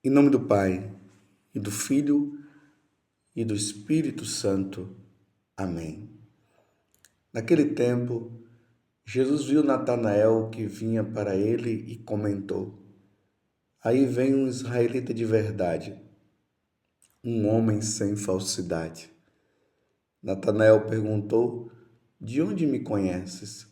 Em nome do Pai, e do Filho, e do Espírito Santo. Amém. Naquele tempo, Jesus viu Natanael que vinha para ele e comentou: Aí vem um israelita de verdade, um homem sem falsidade. Natanael perguntou: De onde me conheces?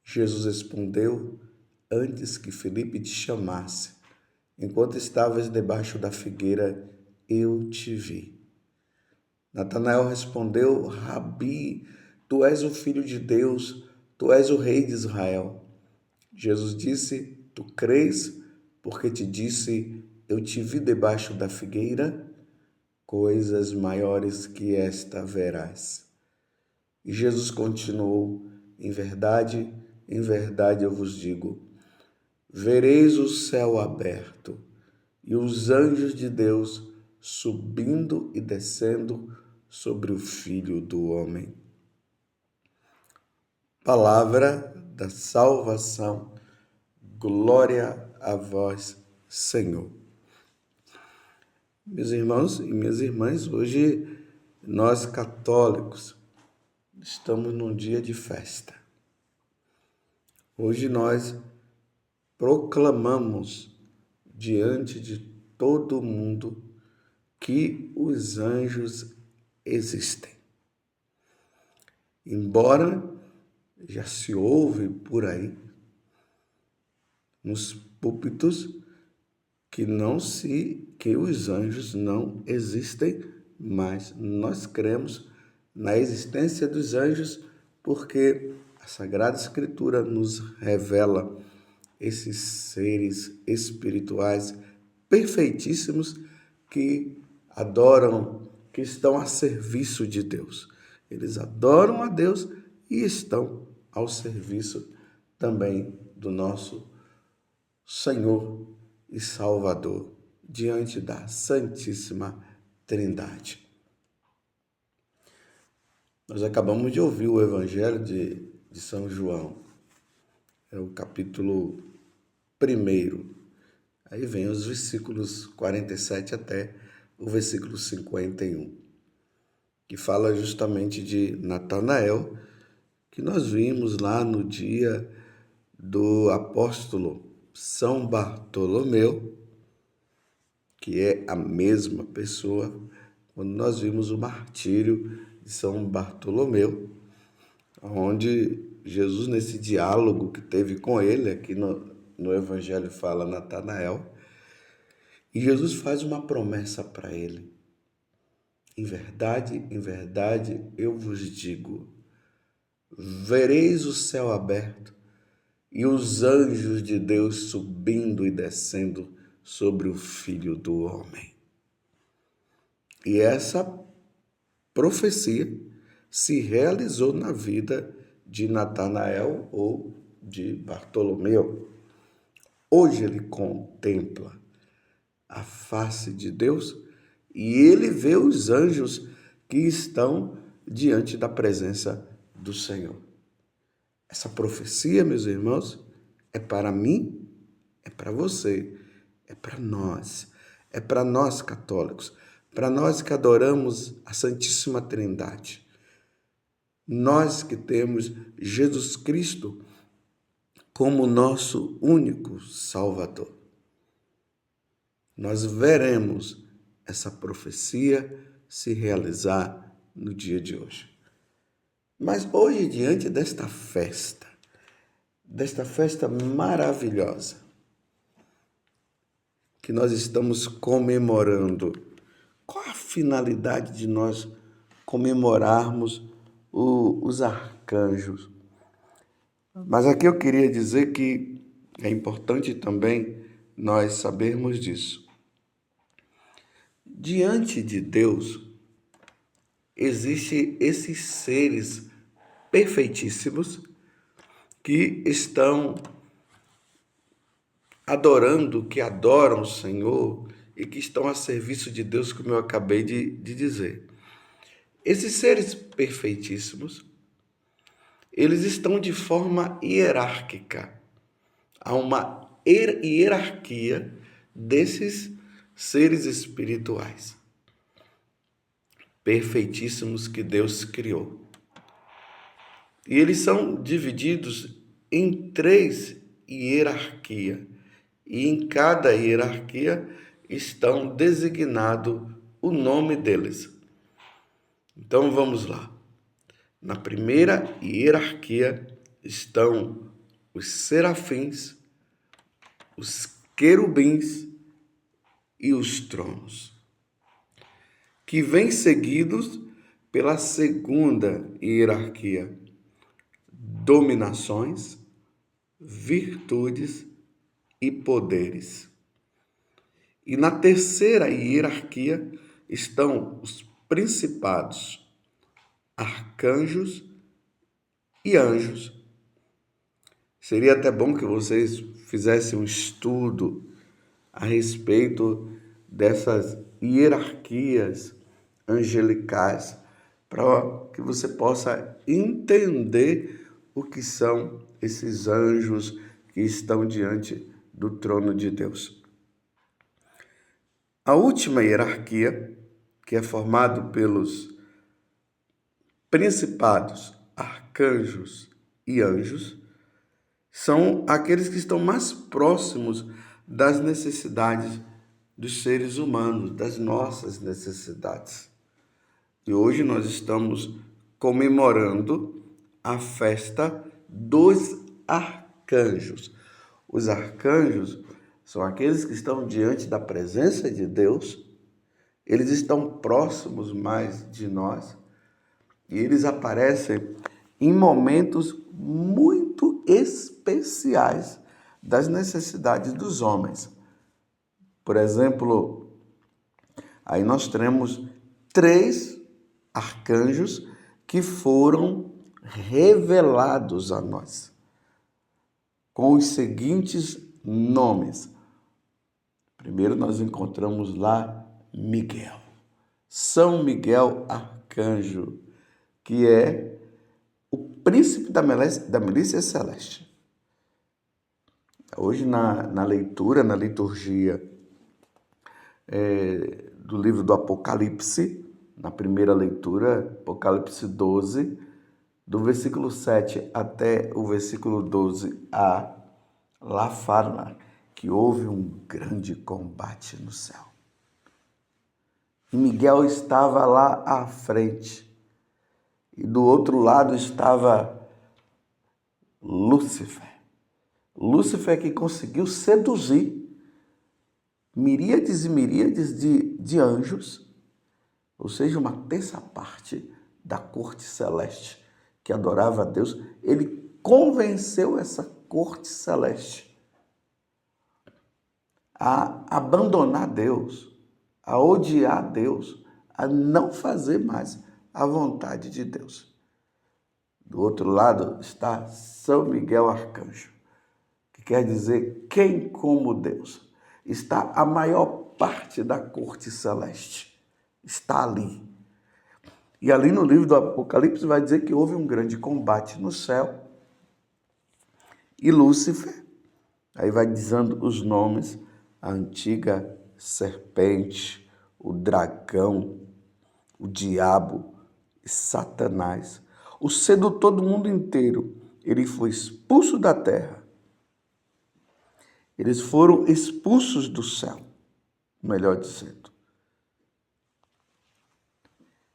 Jesus respondeu: Antes que Felipe te chamasse, enquanto estavas debaixo da figueira, eu te vi. Natanael respondeu: Rabi, tu és o filho de Deus, tu és o rei de Israel. Jesus disse: Tu crês, porque te disse: Eu te vi debaixo da figueira? Coisas maiores que esta verás. E Jesus continuou: em verdade eu vos digo, vereis o céu aberto e os anjos de Deus subindo e descendo sobre o Filho do Homem. Palavra da salvação, glória a vós, Senhor. Meus irmãos e minhas irmãs, hoje nós católicos estamos num dia de festa. Hoje nós proclamamos diante de todo mundo que os anjos existem. Embora já se ouve por aí nos púlpitos que os anjos não existem, mas nós cremos na existência dos anjos porque a Sagrada Escritura nos revela esses seres espirituais perfeitíssimos que adoram, que estão a serviço de Deus. Eles adoram a Deus e estão ao serviço também do nosso Senhor e Salvador, diante da Santíssima Trindade. Nós acabamos de ouvir o Evangelho de São João, é o capítulo 1. Aí vem os versículos 47 até o versículo 51, que fala justamente de Natanael, que nós vimos lá no dia do apóstolo São Bartolomeu, que é a mesma pessoa, quando nós vimos o martírio de São Bartolomeu, onde Jesus, nesse diálogo que teve com ele, aqui no Evangelho fala Natanael, e Jesus faz uma promessa para ele. Em verdade, eu vos digo, vereis o céu aberto e os anjos de Deus subindo e descendo sobre o Filho do Homem. E essa profecia se realizou na vida de Natanael ou de Bartolomeu. Hoje ele contempla a face de Deus e ele vê os anjos que estão diante da presença do Senhor. Essa profecia, meus irmãos, é para mim, é para você, é para nós católicos, para nós que adoramos a Santíssima Trindade. Nós que temos Jesus Cristo como nosso único Salvador. Nós veremos essa profecia se realizar no dia de hoje. Mas hoje, diante desta festa maravilhosa, que nós estamos comemorando, qual a finalidade de nós comemorarmos os arcanjos? Mas aqui eu queria dizer que é importante também nós sabermos disso. Diante de Deus, existem esses seres perfeitíssimos que estão adorando, que adoram o Senhor e que estão a serviço de Deus, como eu acabei de dizer. Esses seres perfeitíssimos, eles estão de forma hierárquica. Há uma hierarquia desses seres espirituais perfeitíssimos que Deus criou. E eles são divididos em 3 hierarquias. E em cada hierarquia estão designados o nome deles. Então vamos lá. Na primeira hierarquia estão os serafins, os querubins e os tronos, que vêm seguidos pela segunda hierarquia, dominações, virtudes e poderes. E na terceira hierarquia estão os principados, arcanjos e anjos. Seria até bom que vocês fizessem um estudo a respeito dessas hierarquias angelicais, para que você possa entender o que são esses anjos que estão diante do trono de Deus. A última hierarquia, que é formada pelos principados, arcanjos e anjos, são aqueles que estão mais próximos das necessidades dos seres humanos, das nossas necessidades. E hoje nós estamos comemorando a festa dos arcanjos. Os arcanjos são aqueles que estão diante da presença de Deus, eles estão próximos mais de nós e eles aparecem em momentos muito especiais das necessidades dos homens. Por exemplo, aí nós temos 3 arcanjos que foram revelados a nós, com os seguintes nomes. Primeiro nós encontramos lá Miguel, São Miguel Arcanjo, que é o príncipe da milícia celeste. Hoje na leitura, na liturgia do livro do Apocalipse, na primeira leitura, Apocalipse 12, do versículo 7 até o versículo 12a, lá fala que houve um grande combate no céu. E Miguel estava lá à frente. E do outro lado estava Lúcifer. Lúcifer que conseguiu seduzir miríades e miríades de anjos, ou seja, uma terça parte da corte celeste que adorava a Deus. Ele convenceu essa corte celeste a abandonar Deus, a odiar Deus, a não fazer mais a vontade de Deus. Do outro lado está São Miguel Arcanjo, que quer dizer quem como Deus. Está a maior parte da corte celeste. Está ali. E ali no livro do Apocalipse vai dizer que houve um grande combate no céu. E Lúcifer, aí vai dizendo os nomes, a antiga serpente, o dragão, o diabo e Satanás, o sedutor do mundo inteiro, ele foi expulso da terra. Eles foram expulsos do céu, melhor dizendo.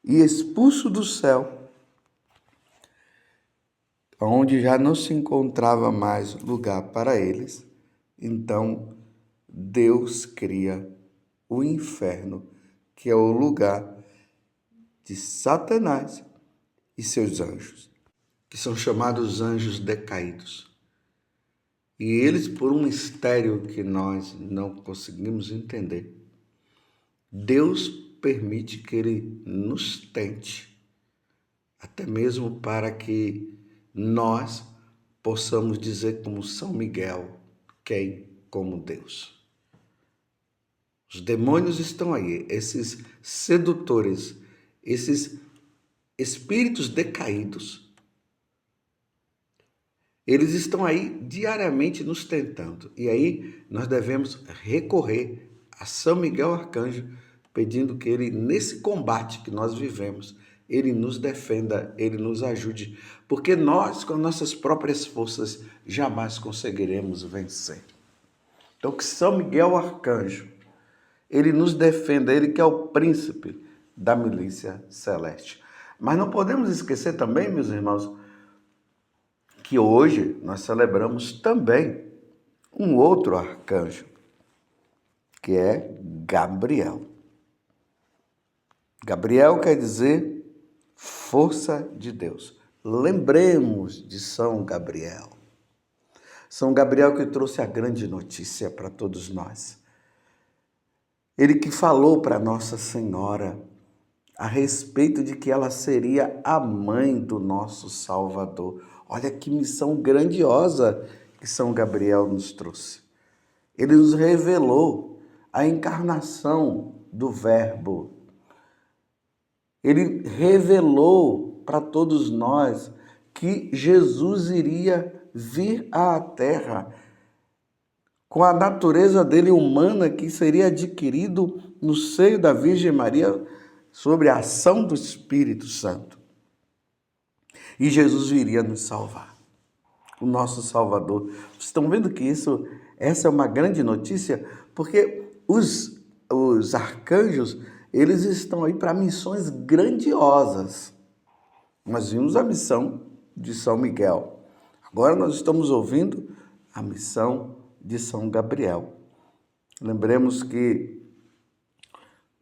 E expulso do céu, onde já não se encontrava mais lugar para eles, então Deus cria o inferno, que é o lugar de Satanás e seus anjos, que são chamados anjos decaídos. E eles, por um mistério que nós não conseguimos entender, Deus permite que ele nos tente, até mesmo para que nós possamos dizer como São Miguel, quem como Deus. Os demônios estão aí, esses sedutores, esses espíritos decaídos. Eles estão aí diariamente nos tentando. E aí nós devemos recorrer a São Miguel Arcanjo, pedindo que ele, nesse combate que nós vivemos, ele nos defenda, ele nos ajude, porque nós, com nossas próprias forças, jamais conseguiremos vencer. Então, que São Miguel Arcanjo, ele nos defenda, ele que é o príncipe da milícia celeste. Mas não podemos esquecer também, meus irmãos, que hoje nós celebramos também um outro arcanjo, que é Gabriel. Gabriel quer dizer força de Deus. Lembremos de São Gabriel. São Gabriel que trouxe a grande notícia para todos nós. Ele que falou para Nossa Senhora a respeito de que ela seria a mãe do nosso Salvador. Olha que missão grandiosa que São Gabriel nos trouxe. Ele nos revelou a encarnação do Verbo. Ele revelou para todos nós que Jesus iria vir à Terra com a natureza dele humana que seria adquirido no seio da Virgem Maria sobre a ação do Espírito Santo. E Jesus viria nos salvar, o nosso Salvador. Vocês estão vendo que essa é uma grande notícia, porque os arcanjos, eles estão aí para missões grandiosas. Nós vimos a missão de São Miguel. Agora nós estamos ouvindo a missão de São Gabriel. Lembremos que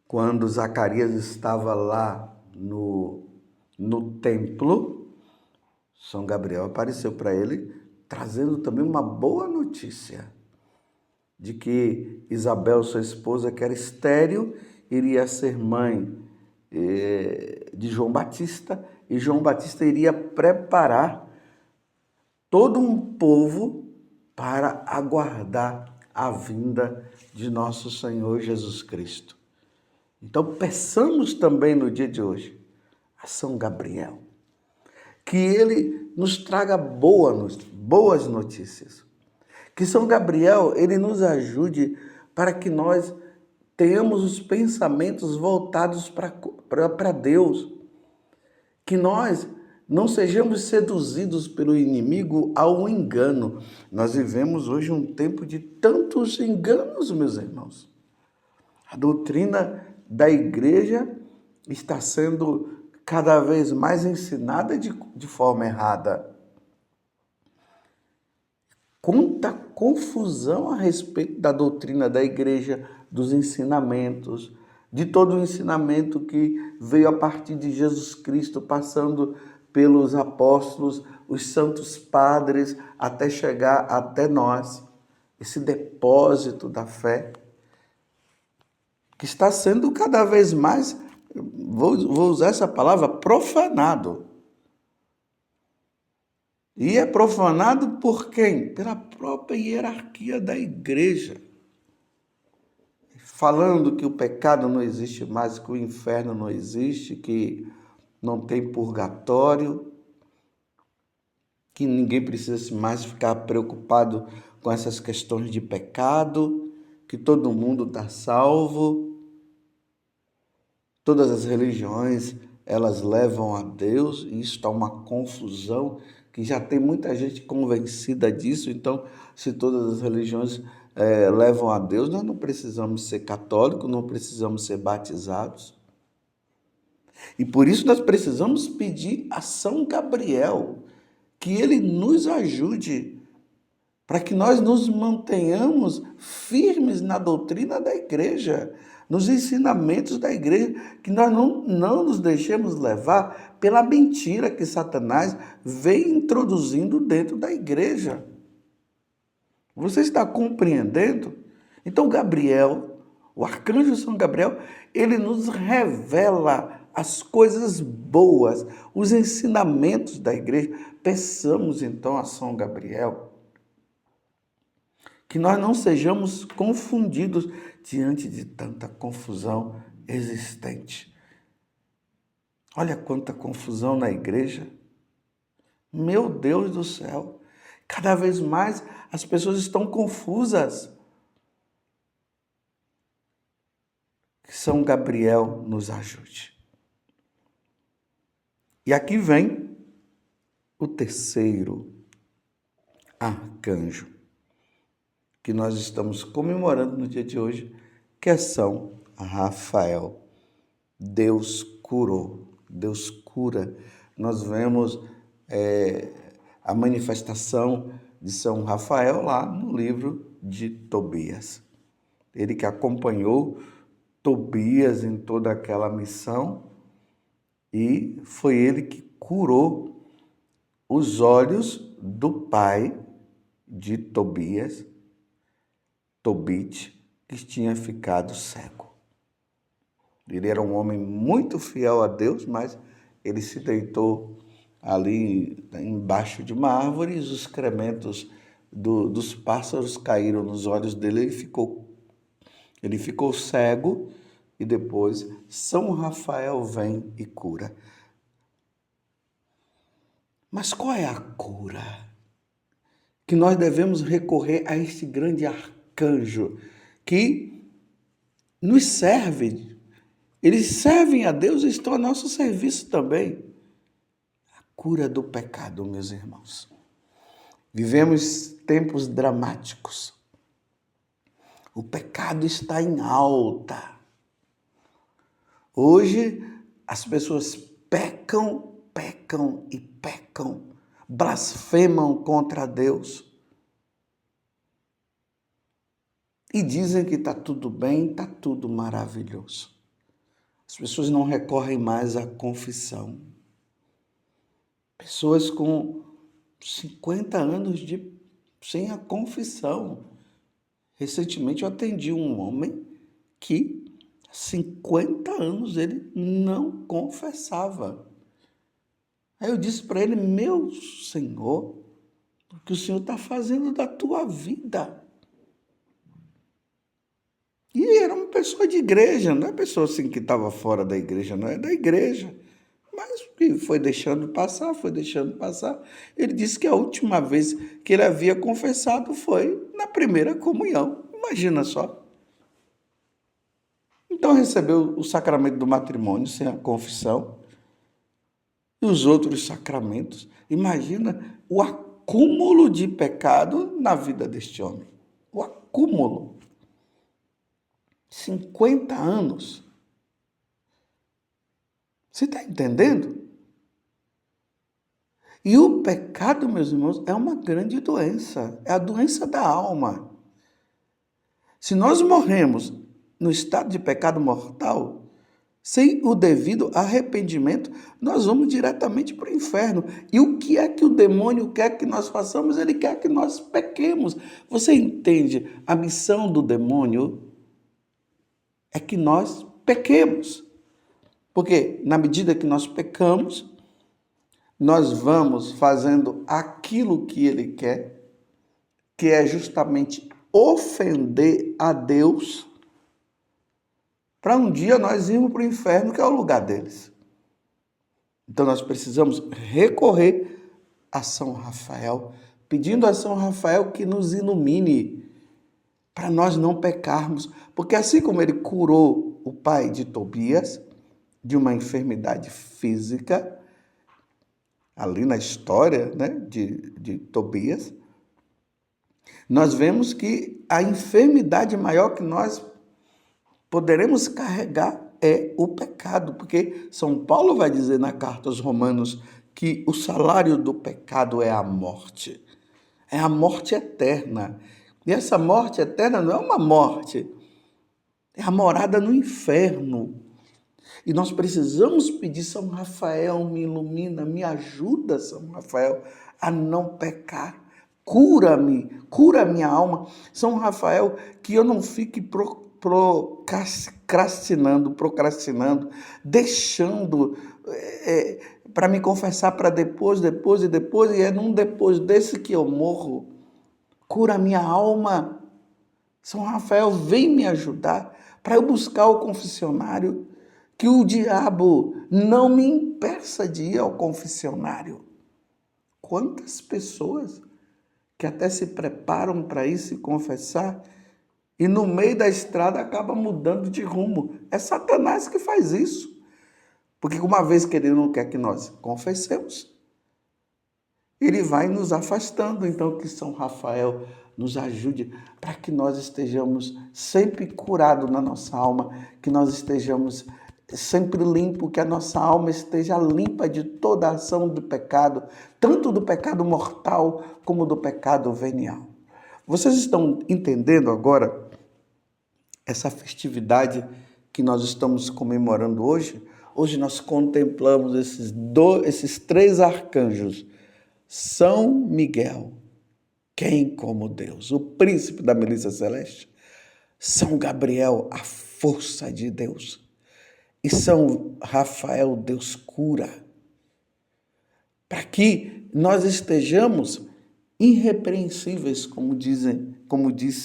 quando Zacarias estava lá no templo, São Gabriel apareceu para ele, trazendo também uma boa notícia de que Isabel, sua esposa, que era estéril, iria ser mãe de João Batista, e João Batista iria preparar todo um povo para aguardar a vinda de nosso Senhor Jesus Cristo. Então, peçamos também no dia de hoje a São Gabriel, que ele nos traga boas notícias. Que São Gabriel, ele nos ajude para que nós tenhamos os pensamentos voltados para Deus. Que nós não sejamos seduzidos pelo inimigo ao engano. Nós vivemos hoje um tempo de tantos enganos, meus irmãos. A doutrina da igreja está sendo cada vez mais ensinada de forma errada. Quanta confusão a respeito da doutrina da igreja, dos ensinamentos, de todo o ensinamento que veio a partir de Jesus Cristo, passando pelos apóstolos, os santos padres, até chegar até nós. Esse depósito da fé, que está sendo cada vez mais, vou usar essa palavra, profanado. E é profanado por quem? Pela própria hierarquia da igreja. Falando que o pecado não existe mais, que o inferno não existe, que não tem purgatório, que ninguém precisa mais ficar preocupado com essas questões de pecado, que todo mundo está salvo. Todas as religiões, elas levam a Deus, e isso está uma confusão, que já tem muita gente convencida disso. Então, se todas as religiões levam a Deus, nós não precisamos ser católicos, não precisamos ser batizados. E por isso nós precisamos pedir a São Gabriel, que ele nos ajude, para que nós nos mantenhamos firmes na doutrina da igreja, nos ensinamentos da igreja, que nós não nos deixemos levar pela mentira que Satanás vem introduzindo dentro da igreja. Você está compreendendo? Então Gabriel, o arcanjo São Gabriel, ele nos revela as coisas boas, os ensinamentos da igreja. Peçamos então a São Gabriel que nós não sejamos confundidos diante de tanta confusão existente. Olha quanta confusão na igreja. Meu Deus do céu! Cada vez mais as pessoas estão confusas. São Gabriel nos ajude. E aqui vem o terceiro arcanjo que nós estamos comemorando no dia de hoje, que é São Rafael. Deus curou, Deus cura. Nós vemos a manifestação de São Rafael lá no livro de Tobias. Ele que acompanhou Tobias em toda aquela missão e foi ele que curou os olhos do pai de Tobias, Tobit, que tinha ficado cego. Ele era um homem muito fiel a Deus, mas ele se deitou ali embaixo de uma árvore e os excrementos dos pássaros caíram nos olhos dele. Ele ficou cego e depois São Rafael vem e cura. Mas qual é a cura? Que nós devemos recorrer a este grande arcanjo que nos serve. Eles servem a Deus e estão a nosso serviço também. A cura do pecado, meus irmãos. Vivemos tempos dramáticos. O pecado está em alta. Hoje as pessoas pecam e pecam, blasfemam contra Deus. E dizem que está tudo bem, está tudo maravilhoso. As pessoas não recorrem mais à confissão. Pessoas com 50 anos sem a confissão. Recentemente eu atendi um homem que há 50 anos ele não confessava. Aí eu disse para ele, meu Senhor, o que o Senhor está fazendo da tua vida? E era uma pessoa de igreja, não é pessoa assim que estava fora da igreja, não é da igreja. Mas foi deixando passar. Ele disse que a última vez que ele havia confessado foi na primeira comunhão. Imagina só. Então recebeu o sacramento do matrimônio sem a confissão e os outros sacramentos. Imagina o acúmulo de pecado na vida deste homem. O acúmulo. 50 anos. Você está entendendo? E o pecado, meus irmãos, é uma grande doença. É a doença da alma. Se nós morremos no estado de pecado mortal, sem o devido arrependimento, nós vamos diretamente para o inferno. E o que é que o demônio quer que nós façamos? Ele quer que nós pequemos. Você entende? A missão do demônio é que nós pequemos. Porque na medida que nós pecamos, nós vamos fazendo aquilo que ele quer, que é justamente ofender a Deus, para um dia nós irmos para o inferno, que é o lugar deles. Então nós precisamos recorrer a São Rafael, pedindo a São Rafael que nos ilumine, para nós não pecarmos. Porque assim como ele curou o pai de Tobias, de uma enfermidade física, ali na história, né, de Tobias, nós vemos que a enfermidade maior que nós poderemos carregar é o pecado, porque São Paulo vai dizer na carta aos Romanos que o salário do pecado é a morte eterna. E essa morte eterna não é uma morte, é a morada no inferno. E nós precisamos pedir, São Rafael, me ilumina, me ajuda, São Rafael, a não pecar. Cura-me, cura a minha alma. São Rafael, que eu não fique procrastinando, deixando para me confessar para depois, e é num depois desse que eu morro. Cura a minha alma. São Rafael, vem me ajudar para eu buscar o confessionário, que o diabo não me impeça de ir ao confessionário. Quantas pessoas que até se preparam para ir se confessar e no meio da estrada acaba mudando de rumo. É Satanás que faz isso. Porque uma vez que ele não quer que nós confessemos, ele vai nos afastando. Então, que São Rafael nos ajude para que nós estejamos sempre curados na nossa alma, que nós estejamos sempre limpos, que a nossa alma esteja limpa de toda a ação do pecado, tanto do pecado mortal como do pecado venial. Vocês estão entendendo agora essa festividade que nós estamos comemorando hoje? Hoje nós contemplamos esses três arcanjos. São Miguel, quem como Deus, o príncipe da milícia celeste. São Gabriel, a força de Deus. E São Rafael, Deus cura. Para que nós estejamos irrepreensíveis, como diz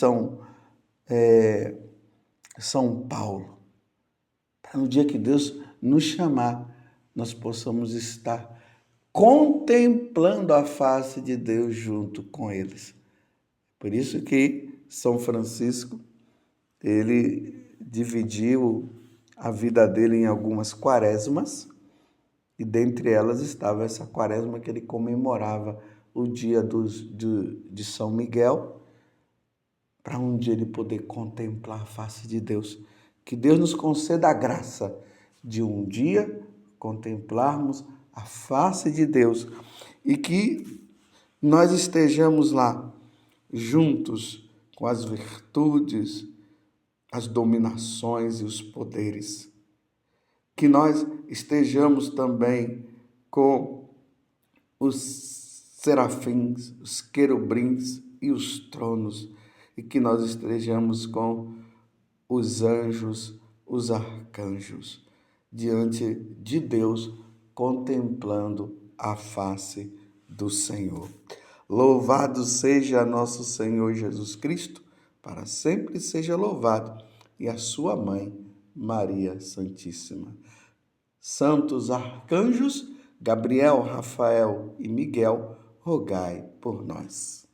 São Paulo. Para no dia que Deus nos chamar, nós possamos estar contemplando a face de Deus junto com eles. Por isso que São Francisco, ele dividiu a vida dele em algumas quaresmas, e dentre elas estava essa quaresma que ele comemorava o dia de São Miguel, para um dia ele poder contemplar a face de Deus. Que Deus nos conceda a graça de um dia contemplarmos a face de Deus e que nós estejamos lá juntos com as virtudes, as dominações e os poderes. Que nós estejamos também com os serafins, os querubins e os tronos, e que nós estejamos com os anjos, os arcanjos, diante de Deus, contemplando a face do Senhor. Louvado seja nosso Senhor Jesus Cristo, para sempre seja louvado, e a sua mãe, Maria Santíssima. Santos arcanjos, Gabriel, Rafael e Miguel, rogai por nós.